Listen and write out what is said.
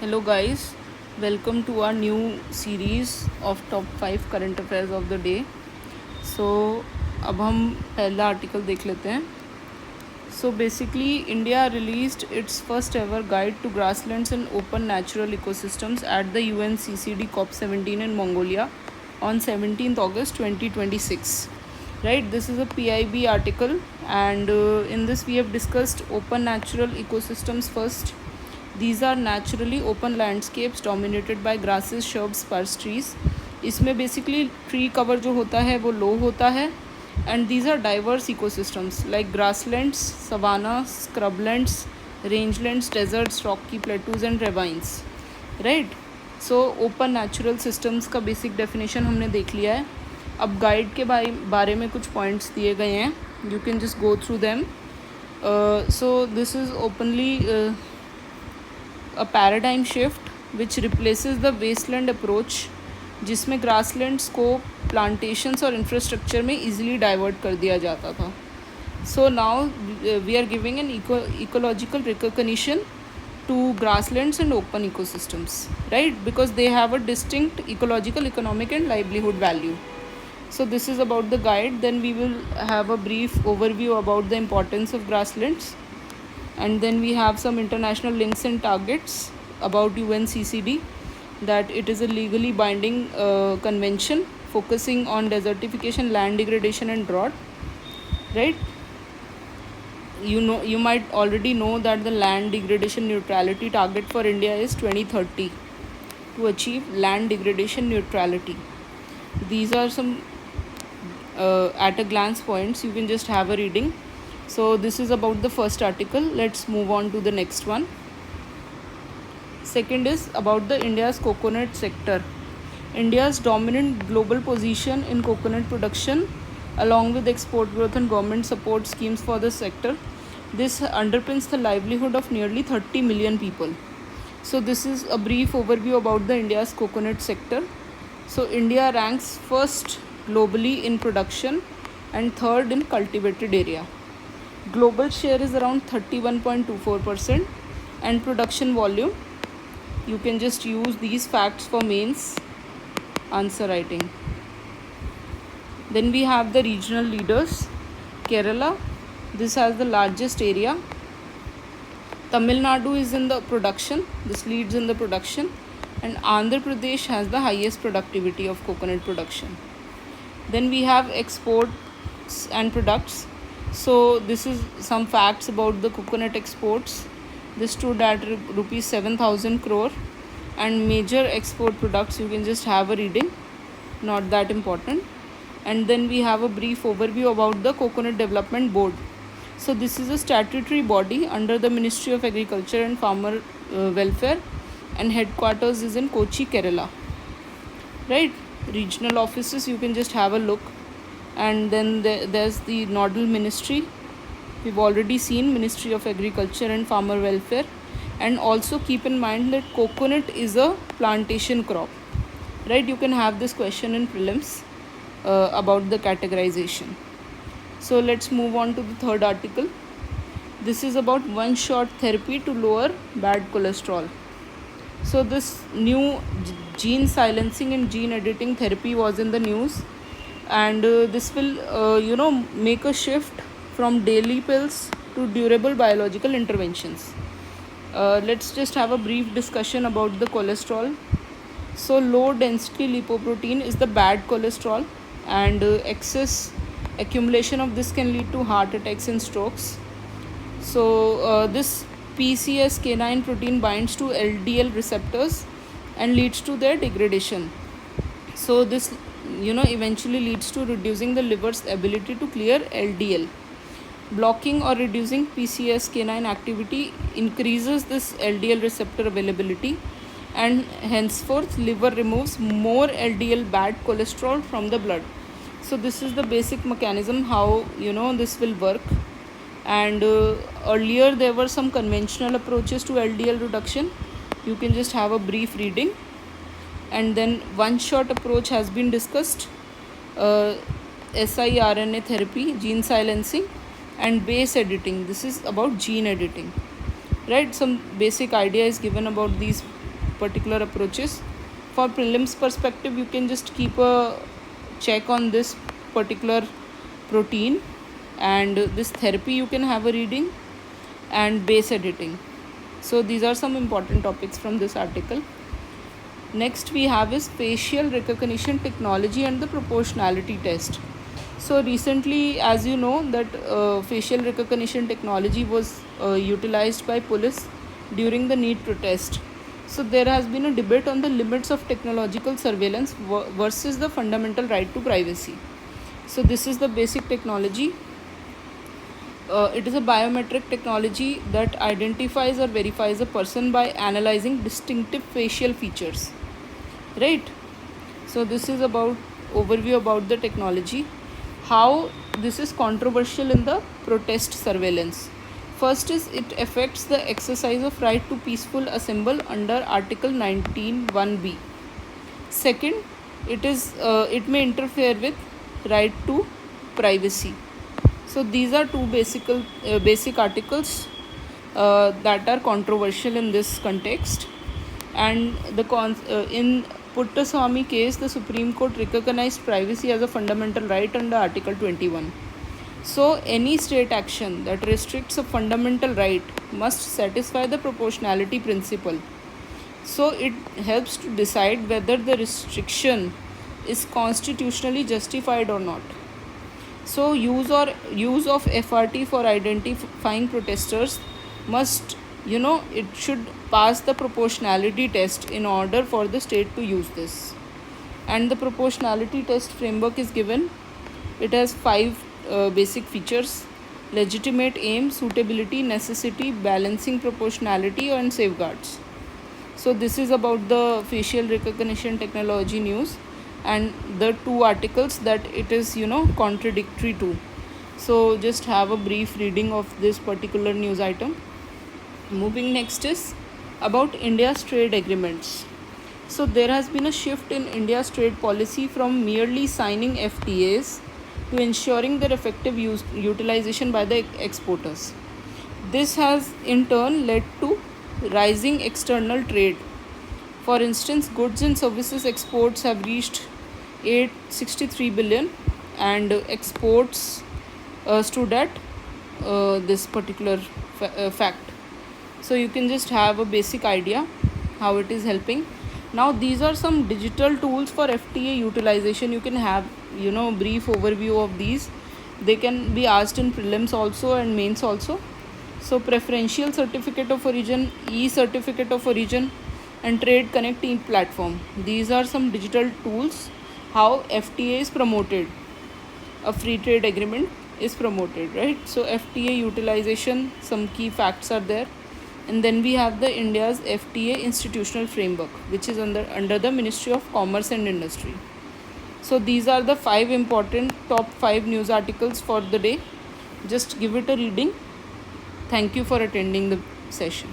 Hello guys, welcome to our new series of top 5 current affairs of the day. So अब हम पहला article देख लेते हैं. So basically India released its first ever guide to grasslands and open natural ecosystems at the UNCCD COP17 in Mongolia on 17th August 2026. Right, this is a PIB article and in this we have discussed open natural ecosystems first. These are naturally open landscapes dominated by grasses, shrubs, sparse trees. इसमें basically tree cover जो होता है वो low होता है and these are diverse ecosystems like grasslands, savannas, scrublands, rangelands, deserts, rocky plateaus and ravines. Right? So open natural systems का basic definition हमने देख लिया है. अब guide के बारे में कुछ points दिए गए हैं. You can just go through them. So this is openly a paradigm shift which replaces the wasteland approach जिसमें grasslands को plantations और infrastructure में easily divert कर दिया जाता था. So now we are giving an ecological recognition to grasslands and open ecosystems, right? Because they have a distinct ecological, economic and livelihood value. So this is about the guide. Then we will have a brief overview about the importance of grasslands. And then we have some international links and targets about UNCCD, that it is a legally binding convention focusing on desertification, land degradation and drought. Right? You might already know that the land degradation neutrality target for India is 2030 to achieve land degradation neutrality. These are some at a glance points. You can just have a reading. So this is about the first article. Let's move on to the next one. Second is about the India's coconut sector. India's dominant global position in coconut production along with export growth and government support schemes for the sector. This underpins the livelihood of nearly 30 million people. So this is a brief overview about the India's coconut sector. So India ranks first globally in production and third in cultivated area. Global share is around 31.24% and production volume. You can just use these facts for mains answer writing. Then we have the regional leaders. Kerala, this has the largest area. Tamil Nadu is in the production, this leads in the production, and Andhra Pradesh has the highest productivity of coconut production. Then we have exports and products. So this is some facts about the coconut exports. This stood at rupees 7,000 crore and major export products, you can just have a reading, not that important. And then we have a brief overview about the Coconut Development Board. So this is a statutory body under the Ministry of Agriculture and Farmer Welfare and headquarters is in Kochi, Kerala. Right? Regional offices, you can just have a look. And then there's the nodal ministry. We've already seen Ministry of Agriculture and Farmer Welfare. And also keep in mind that coconut is a plantation crop. Right? You can have this question in prelims about the categorization. So let's move on to the third article. This is about one-shot therapy to lower bad cholesterol. So this new gene silencing and gene editing therapy was in the news. And this will make a shift from daily pills to durable biological interventions. Let's just have a brief discussion about the cholesterol. So low density lipoprotein is the bad cholesterol, and excess accumulation of this can lead to heart attacks and strokes. So this PCSK9 protein binds to LDL receptors and leads to their degradation. So this eventually leads to reducing the liver's ability to clear LDL. Blocking or reducing PCSK9 activity increases this LDL receptor availability, and henceforth liver removes more LDL bad cholesterol from the blood. So this is the basic mechanism how this will work. And earlier there were some conventional approaches to LDL reduction. You can just have a brief reading. And then one shot approach has been discussed, siRNA therapy, gene silencing and base editing. This is about gene editing, right? Some basic idea is given about these particular approaches. For prelims perspective, you can just keep a check on this particular protein, and this therapy you can have a reading, and base editing. So these are some important topics from this article. Next we have is facial recognition technology and the proportionality test. So recently, as you know, that facial recognition technology was utilized by police during the NEET protest. So there has been a debate on the limits of technological surveillance versus the fundamental right to privacy. So this is the basic technology. It is a biometric technology that identifies or verifies a person by analyzing distinctive facial features, right? So this is about overview about the technology. How this is controversial in the protest surveillance. First is it affects the exercise of right to peaceful assemble under article 19(1)(b). Second, it may interfere with right to privacy. So these are two basic articles that are controversial in this context. And in Puttaswamy case, the Supreme Court recognized privacy as a fundamental right under Article 21. So any state action that restricts a fundamental right must satisfy the proportionality principle. So it helps to decide whether the restriction is constitutionally justified or not. So use of FRT for identifying protesters must, it should pass the proportionality test in order for the state to use this. And the proportionality test framework is given. It has 5 basic features: legitimate aim, suitability, necessity, balancing proportionality, and safeguards. So this is about the facial recognition technology news, and the 2 articles that it is contradictory to. So just have a brief reading of this particular news item. Moving next is about India's trade agreements. So there has been a shift in India's trade policy from merely signing FTAs to ensuring their effective utilization by the exporters. This has in turn led to rising external trade. For instance, goods and services exports have reached 863 billion, and exports stood at this particular fact. So you can just have a basic idea how it is helping. Now these are some digital tools for FTA utilization. You can have brief overview of these. They can be asked in prelims also and mains also. So preferential certificate of origin, e-certificate of origin, and trade connect platform. These are some digital tools how FTA is promoted. A free trade agreement is promoted, right? So FTA utilization, some key facts are there. And then we have the India's FTA institutional framework, which is under the Ministry of Commerce and Industry. So these are the 5 important top 5 news articles for the day. Just give it a reading. Thank you for attending the session.